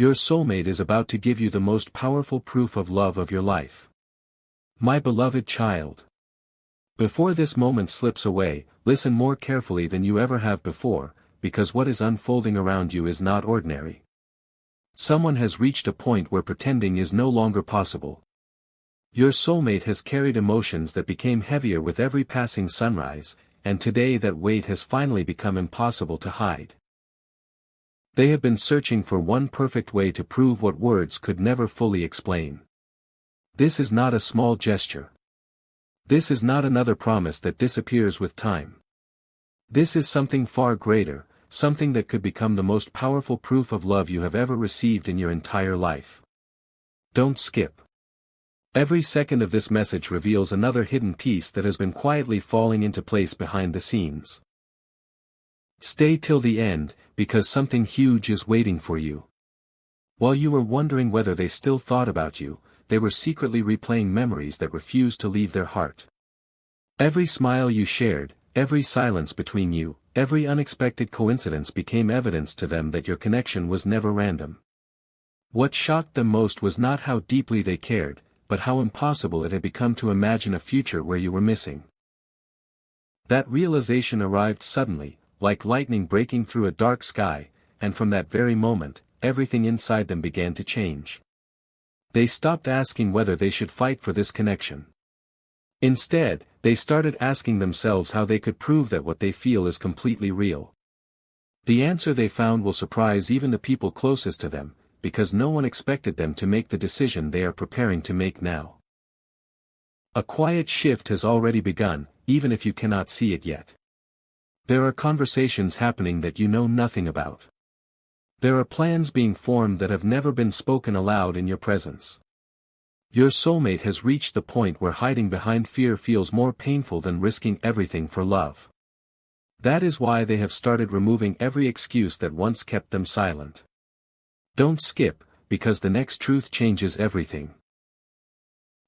Your soulmate is about to give you the most powerful proof of love of your life. My beloved child. Before this moment slips away, listen more carefully than you ever have before, because what is unfolding around you is not ordinary. Someone has reached a point where pretending is no longer possible. Your soulmate has carried emotions that became heavier with every passing sunrise, and today that weight has finally become impossible to hide. They have been searching for one perfect way to prove what words could never fully explain. This is not a small gesture. This is not another promise that disappears with time. This is something far greater, something that could become the most powerful proof of love you have ever received in your entire life. Don't skip. Every second of this message reveals another hidden piece that has been quietly falling into place behind the scenes. Stay till the end, because something huge is waiting for you. While you were wondering whether they still thought about you, they were secretly replaying memories that refused to leave their heart. Every smile you shared, every silence between you, every unexpected coincidence became evidence to them that your connection was never random. What shocked them most was not how deeply they cared, but how impossible it had become to imagine a future where you were missing. That realization arrived suddenly, like lightning breaking through a dark sky, and from that very moment, everything inside them began to change. They stopped asking whether they should fight for this connection. Instead, they started asking themselves how they could prove that what they feel is completely real. The answer they found will surprise even the people closest to them, because no one expected them to make the decision they are preparing to make now. A quiet shift has already begun, even if you cannot see it yet. There are conversations happening that you know nothing about. There are plans being formed that have never been spoken aloud in your presence. Your soulmate has reached the point where hiding behind fear feels more painful than risking everything for love. That is why they have started removing every excuse that once kept them silent. Don't skip, because the next truth changes everything.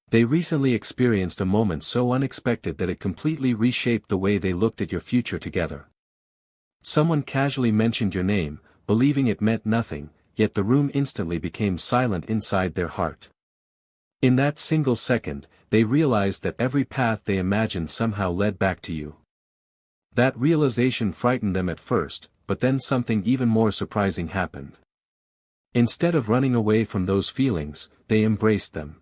They recently experienced a moment so unexpected that it completely reshaped the way they looked at your future together. Someone casually mentioned your name, believing it meant nothing, yet the room instantly became silent inside their heart. In that single second, they realized that every path they imagined somehow led back to you. That realization frightened them at first, but then something even more surprising happened. Instead of running away from those feelings, they embraced them.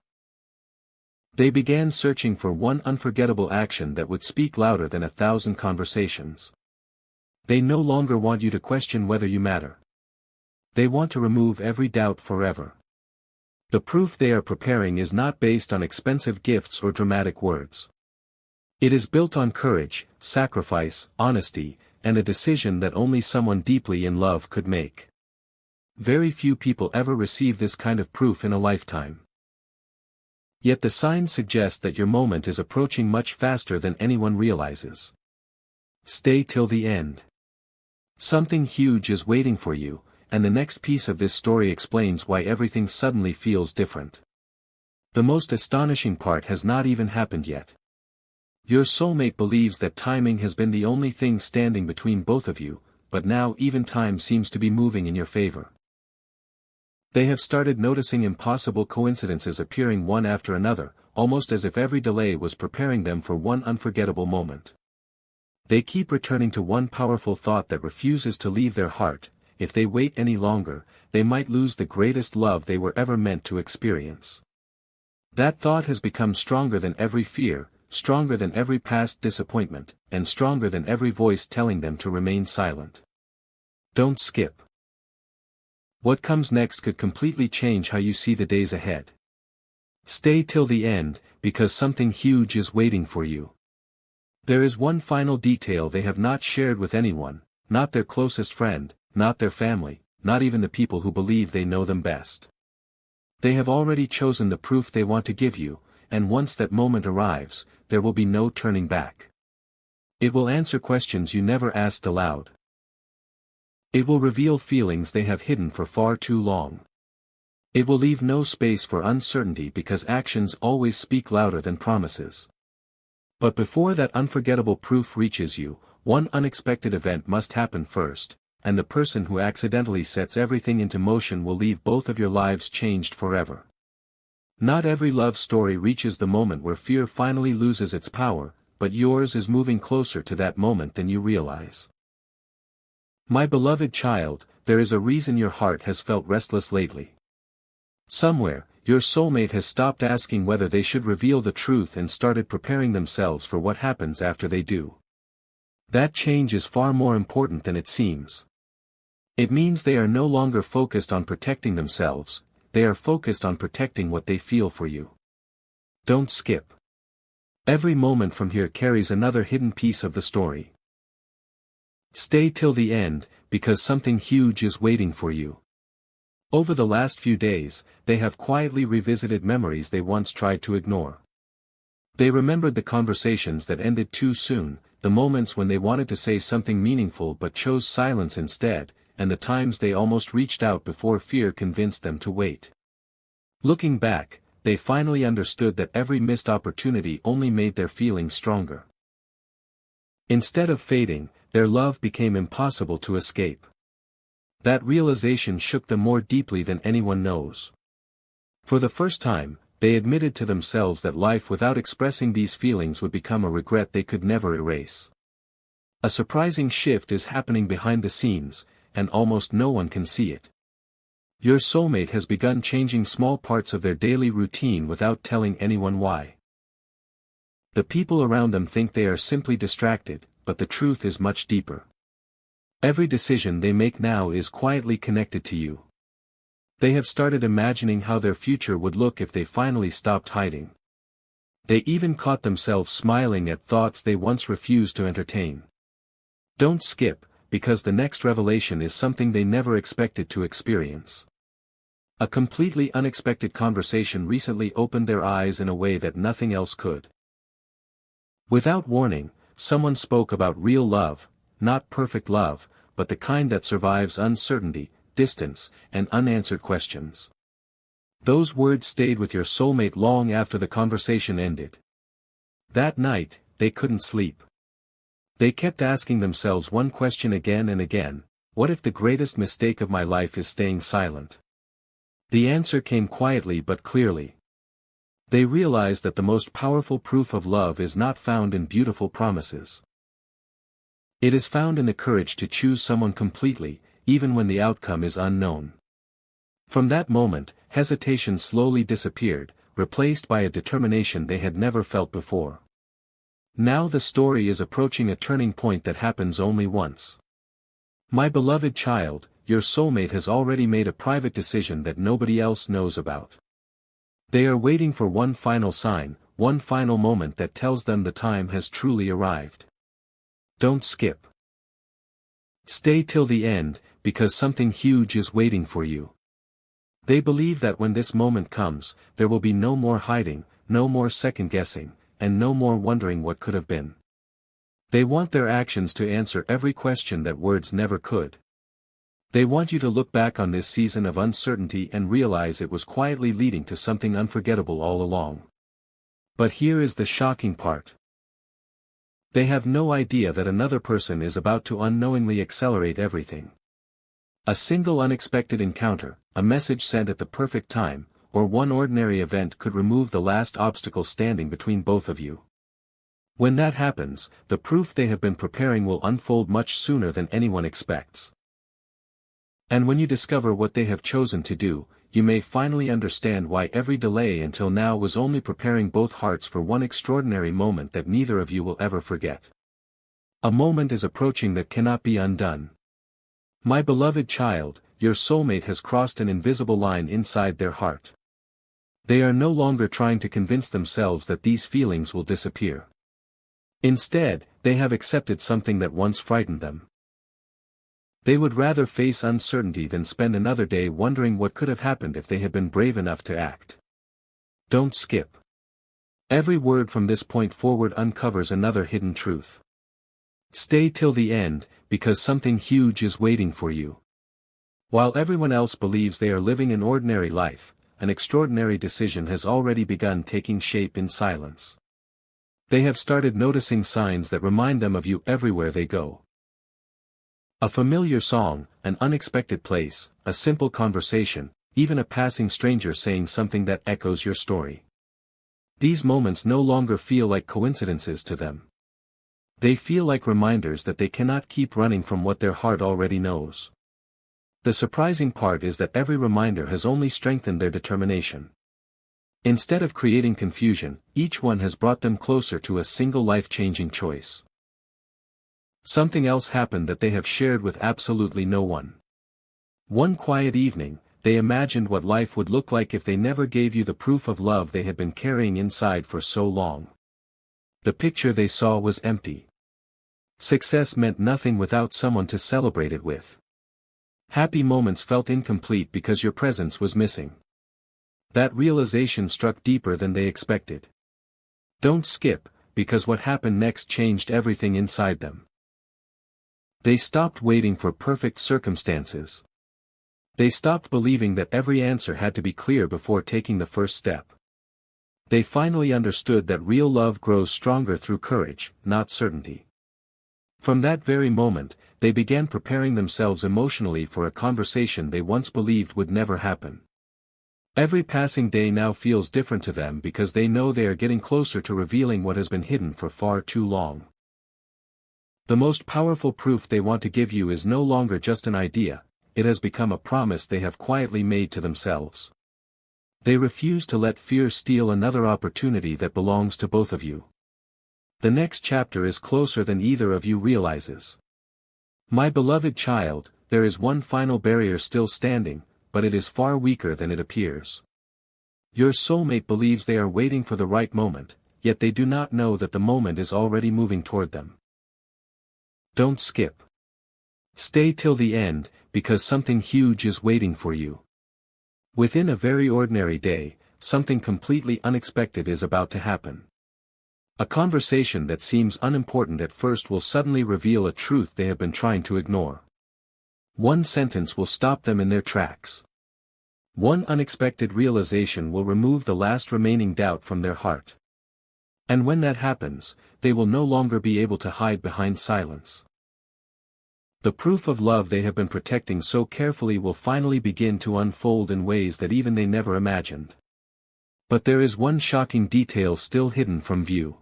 They began searching for one unforgettable action that would speak louder than 1,000 conversations. They no longer want you to question whether you matter. They want to remove every doubt forever. The proof they are preparing is not based on expensive gifts or dramatic words. It is built on courage, sacrifice, honesty, and a decision that only someone deeply in love could make. Very few people ever receive this kind of proof in a lifetime. Yet the signs suggest that your moment is approaching much faster than anyone realizes. Stay till the end. Something huge is waiting for you, and the next piece of this story explains why everything suddenly feels different. The most astonishing part has not even happened yet. Your soulmate believes that timing has been the only thing standing between both of you, but now even time seems to be moving in your favor. They have started noticing impossible coincidences appearing one after another, almost as if every delay was preparing them for one unforgettable moment. They keep returning to one powerful thought that refuses to leave their heart: if they wait any longer, they might lose the greatest love they were ever meant to experience. That thought has become stronger than every fear, stronger than every past disappointment, and stronger than every voice telling them to remain silent. Don't skip. What comes next could completely change how you see the days ahead. Stay till the end, because something huge is waiting for you. There is one final detail they have not shared with anyone, not their closest friend, not their family, not even the people who believe they know them best. They have already chosen the proof they want to give you, and once that moment arrives, there will be no turning back. It will answer questions you never asked aloud. It will reveal feelings they have hidden for far too long. It will leave no space for uncertainty because actions always speak louder than promises. But before that unforgettable proof reaches you, one unexpected event must happen first. and the person who accidentally sets everything into motion will leave both of your lives changed forever. Not every love story reaches the moment where fear finally loses its power, but yours is moving closer to that moment than you realize. My beloved child, there is a reason your heart has felt restless lately. Somewhere, your soulmate has stopped asking whether they should reveal the truth and started preparing themselves for what happens after they do. That change is far more important than it seems. It means they are no longer focused on protecting themselves, they are focused on protecting what they feel for you. Don't skip. Every moment from here carries another hidden piece of the story. Stay till the end, because something huge is waiting for you. Over the last few days, they have quietly revisited memories they once tried to ignore. They remembered the conversations that ended too soon, the moments when they wanted to say something meaningful but chose silence instead, and the times they almost reached out before fear convinced them to wait. Looking back, they finally understood that every missed opportunity only made their feelings stronger. Instead of fading, their love became impossible to escape. That realization shook them more deeply than anyone knows. For the first time, they admitted to themselves that life without expressing these feelings would become a regret they could never erase. A surprising shift is happening behind the scenes, and almost no one can see it. Your soulmate has begun changing small parts of their daily routine without telling anyone why. The people around them think they are simply distracted, but the truth is much deeper. Every decision they make now is quietly connected to you. They have started imagining how their future would look if they finally stopped hiding. They even caught themselves smiling at thoughts they once refused to entertain. Don't skip, because the next revelation is something they never expected to experience. A completely unexpected conversation recently opened their eyes in a way that nothing else could. Without warning, someone spoke about real love, not perfect love, but the kind that survives uncertainty, distance, and unanswered questions. Those words stayed with your soulmate long after the conversation ended. That night, they couldn't sleep. They kept asking themselves one question again and again: what if the greatest mistake of my life is staying silent? The answer came quietly but clearly. They realized that the most powerful proof of love is not found in beautiful promises. It is found in the courage to choose someone completely, even when the outcome is unknown. From that moment, hesitation slowly disappeared, replaced by a determination they had never felt before. Now the story is approaching a turning point that happens only once. My beloved child, your soulmate has already made a private decision that nobody else knows about. They are waiting for one final sign, one final moment that tells them the time has truly arrived. Don't skip. Stay till the end, because something huge is waiting for you. They believe that when this moment comes, there will be no more hiding, no more second-guessing, and no more wondering what could have been. They want their actions to answer every question that words never could. They want you to look back on this season of uncertainty and realize it was quietly leading to something unforgettable all along. But here is the shocking part. They have no idea that another person is about to unknowingly accelerate everything. A single unexpected encounter, a message sent at the perfect time, or one ordinary event could remove the last obstacle standing between both of you. When that happens, the proof they have been preparing will unfold much sooner than anyone expects. And when you discover what they have chosen to do, you may finally understand why every delay until now was only preparing both hearts for one extraordinary moment that neither of you will ever forget. A moment is approaching that cannot be undone. My beloved child, your soulmate has crossed an invisible line inside their heart. They are no longer trying to convince themselves that these feelings will disappear. Instead, they have accepted something that once frightened them. They would rather face uncertainty than spend another day wondering what could have happened if they had been brave enough to act. Don't skip. Every word from this point forward uncovers another hidden truth. Stay till the end, because something huge is waiting for you. While everyone else believes they are living an ordinary life, an extraordinary decision has already begun taking shape in silence. They have started noticing signs that remind them of you everywhere they go. A familiar song, an unexpected place, a simple conversation, even a passing stranger saying something that echoes your story. These moments no longer feel like coincidences to them. They feel like reminders that they cannot keep running from what their heart already knows. The surprising part is that every reminder has only strengthened their determination. Instead of creating confusion, each one has brought them closer to a single life-changing choice. Something else happened that they have shared with absolutely no one. One quiet evening, they imagined what life would look like if they never gave you the proof of love they had been carrying inside for so long. The picture they saw was empty. Success meant nothing without someone to celebrate it with. Happy moments felt incomplete because your presence was missing. That realization struck deeper than they expected. Don't skip, because what happened next changed everything inside them. They stopped waiting for perfect circumstances. They stopped believing that every answer had to be clear before taking the first step. They finally understood that real love grows stronger through courage, not certainty. From that very moment, they began preparing themselves emotionally for a conversation they once believed would never happen. Every passing day now feels different to them because they know they are getting closer to revealing what has been hidden for far too long. The most powerful proof they want to give you is no longer just an idea, it has become a promise they have quietly made to themselves. They refuse to let fear steal another opportunity that belongs to both of you. The next chapter is closer than either of you realizes. My beloved child, there is one final barrier still standing, but it is far weaker than it appears. Your soulmate believes they are waiting for the right moment, yet they do not know that the moment is already moving toward them. Don't skip. Stay till the end, because something huge is waiting for you. Within a very ordinary day, something completely unexpected is about to happen. A conversation that seems unimportant at first will suddenly reveal a truth they have been trying to ignore. One sentence will stop them in their tracks. One unexpected realization will remove the last remaining doubt from their heart. And when that happens, they will no longer be able to hide behind silence. The proof of love they have been protecting so carefully will finally begin to unfold in ways that even they never imagined. But there is one shocking detail still hidden from view.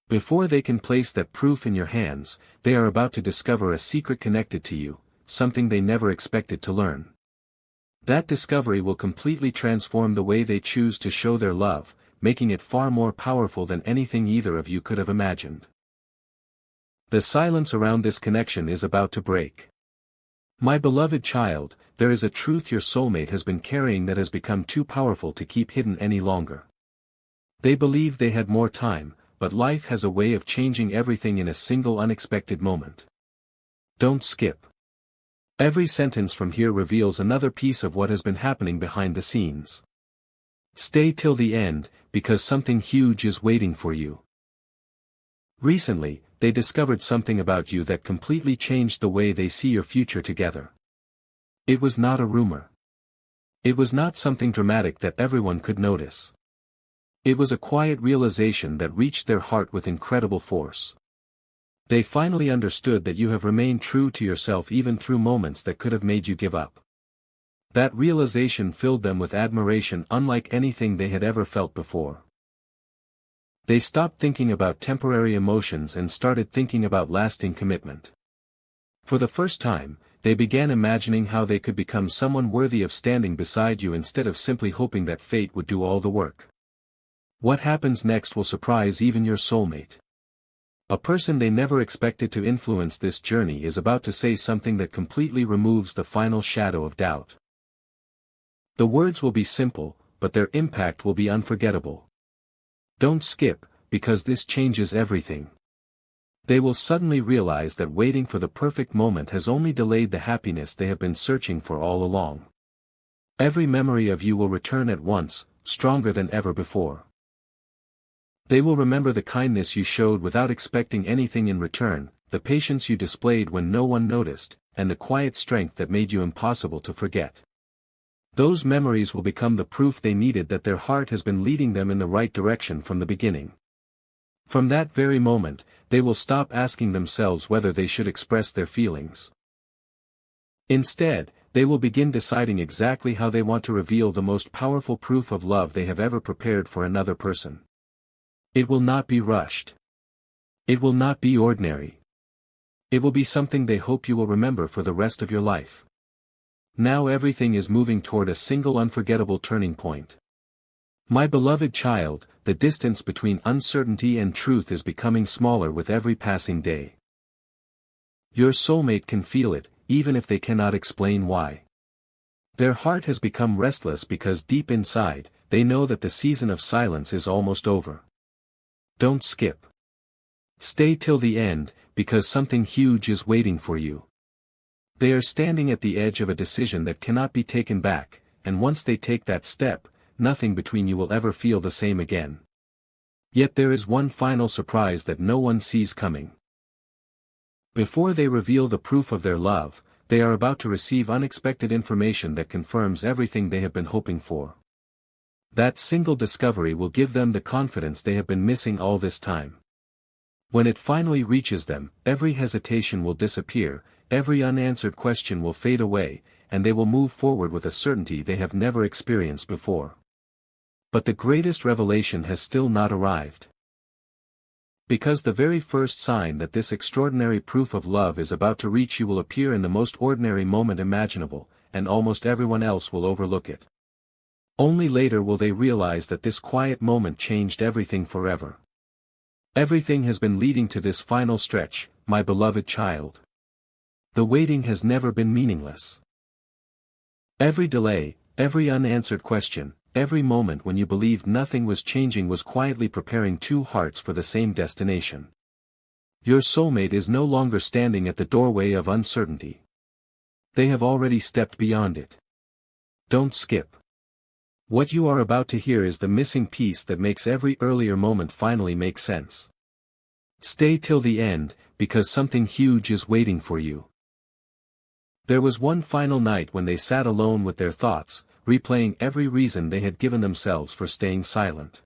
Before they can place that proof in your hands, they are about to discover a secret connected to you, something they never expected to learn. That discovery will completely transform the way they choose to show their love, making it far more powerful than anything either of you could have imagined. The silence around this connection is about to break. My beloved child, there is a truth your soulmate has been carrying that has become too powerful to keep hidden any longer. They believe they had more time, but life has a way of changing everything in a single unexpected moment. Don't skip. Every sentence from here reveals another piece of what has been happening behind the scenes. Stay till the end, because something huge is waiting for you. Recently, they discovered something about you that completely changed the way they see your future together. It was not a rumor. It was not something dramatic that everyone could notice. It was a quiet realization that reached their heart with incredible force. They finally understood that you have remained true to yourself even through moments that could have made you give up. That realization filled them with admiration unlike anything they had ever felt before. They stopped thinking about temporary emotions and started thinking about lasting commitment. For the first time, they began imagining how they could become someone worthy of standing beside you instead of simply hoping that fate would do all the work. What happens next will surprise even your soulmate. A person they never expected to influence this journey is about to say something that completely removes the final shadow of doubt. The words will be simple, but their impact will be unforgettable. Don't skip, because this changes everything. They will suddenly realize that waiting for the perfect moment has only delayed the happiness they have been searching for all along. Every memory of you will return at once, stronger than ever before. They will remember the kindness you showed without expecting anything in return, the patience you displayed when no one noticed, and the quiet strength that made you impossible to forget. Those memories will become the proof they needed that their heart has been leading them in the right direction from the beginning. From that very moment, they will stop asking themselves whether they should express their feelings. Instead, they will begin deciding exactly how they want to reveal the most powerful proof of love they have ever prepared for another person. It will not be rushed. It will not be ordinary. It will be something they hope you will remember for the rest of your life. Now everything is moving toward a single unforgettable turning point. My beloved child, the distance between uncertainty and truth is becoming smaller with every passing day. Your soulmate can feel it, even if they cannot explain why. Their heart has become restless because deep inside, they know that the season of silence is almost over. Don't skip. Stay till the end, because something huge is waiting for you. They are standing at the edge of a decision that cannot be taken back, and once they take that step, nothing between you will ever feel the same again. Yet there is one final surprise that no one sees coming. Before they reveal the proof of their love, they are about to receive unexpected information that confirms everything they have been hoping for. That single discovery will give them the confidence they have been missing all this time. When it finally reaches them, every hesitation will disappear, every unanswered question will fade away, and they will move forward with a certainty they have never experienced before. But the greatest revelation has still not arrived. Because the very first sign that this extraordinary proof of love is about to reach you will appear in the most ordinary moment imaginable, and almost everyone else will overlook it. Only later will they realize that this quiet moment changed everything forever. Everything has been leading to this final stretch, my beloved child. The waiting has never been meaningless. Every delay, every unanswered question, every moment when you believed nothing was changing was quietly preparing two hearts for the same destination. Your soulmate is no longer standing at the doorway of uncertainty. They have already stepped beyond it. Don't skip. What you are about to hear is the missing piece that makes every earlier moment finally make sense. Stay till the end, because something huge is waiting for you. There was one final night when they sat alone with their thoughts, replaying every reason they had given themselves for staying silent.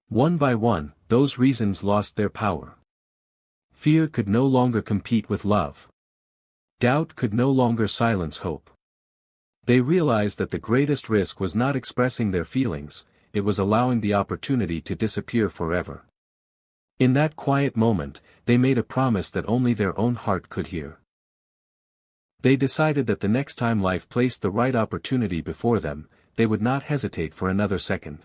One by one, those reasons lost their power. Fear could no longer compete with love. Doubt could no longer silence hope. They realized that the greatest risk was not expressing their feelings, it was allowing the opportunity to disappear forever. In that quiet moment, they made a promise that only their own heart could hear. They decided that the next time life placed the right opportunity before them, they would not hesitate for another second.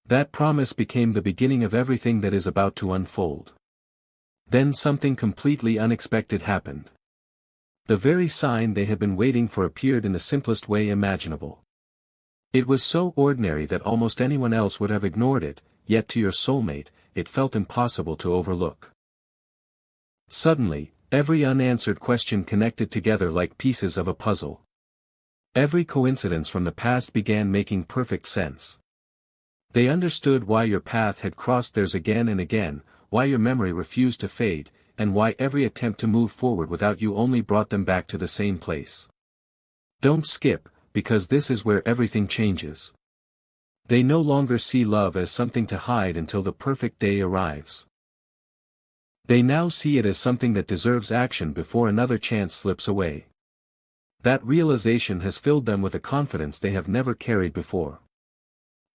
That promise became the beginning of everything that is about to unfold. Then something completely unexpected happened. The very sign they had been waiting for appeared in the simplest way imaginable. It was so ordinary that almost anyone else would have ignored it, yet to your soulmate, it felt impossible to overlook. Suddenly, every unanswered question connected together like pieces of a puzzle. Every coincidence from the past began making perfect sense. They understood why your path had crossed theirs again and again, why your memory refused to fade, and why every attempt to move forward without you only brought them back to the same place. Don't skip, because this is where everything changes. They no longer see love as something to hide until the perfect day arrives. They now see it as something that deserves action before another chance slips away. That realization has filled them with a confidence they have never carried before.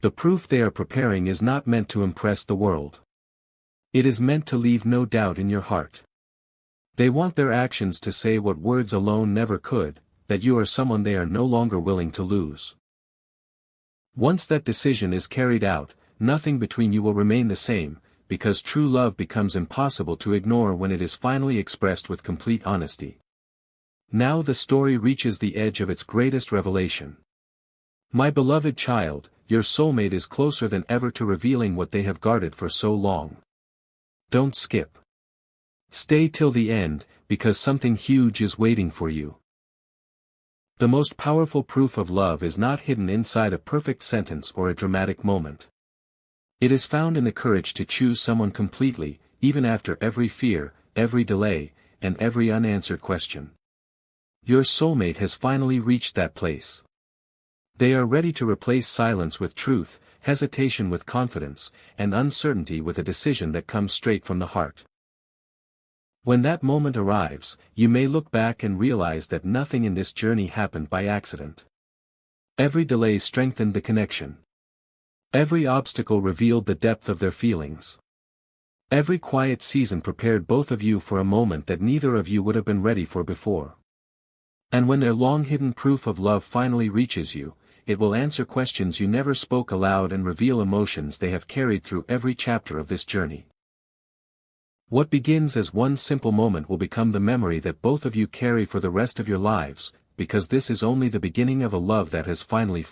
The proof they are preparing is not meant to impress the world. It is meant to leave no doubt in your heart. They want their actions to say what words alone never could, that you are someone they are no longer willing to lose. Once that decision is carried out, nothing between you will remain the same, because true love becomes impossible to ignore when it is finally expressed with complete honesty. Now the story reaches the edge of its greatest revelation. My beloved child, your soulmate is closer than ever to revealing what they have guarded for so long. Don't skip. Stay till the end, because something huge is waiting for you. The most powerful proof of love is not hidden inside a perfect sentence or a dramatic moment. It is found in the courage to choose someone completely, even after every fear, every delay, and every unanswered question. Your soulmate has finally reached that place. They are ready to replace silence with truth, hesitation with confidence, and uncertainty with a decision that comes straight from the heart. When that moment arrives, you may look back and realize that nothing in this journey happened by accident. Every delay strengthened the connection. Every obstacle revealed the depth of their feelings. Every quiet season prepared both of you for a moment that neither of you would have been ready for before. And when their long-hidden proof of love finally reaches you, it will answer questions you never spoke aloud and reveal emotions they have carried through every chapter of this journey. What begins as one simple moment will become the memory that both of you carry for the rest of your lives, because this is only the beginning of a love that has finally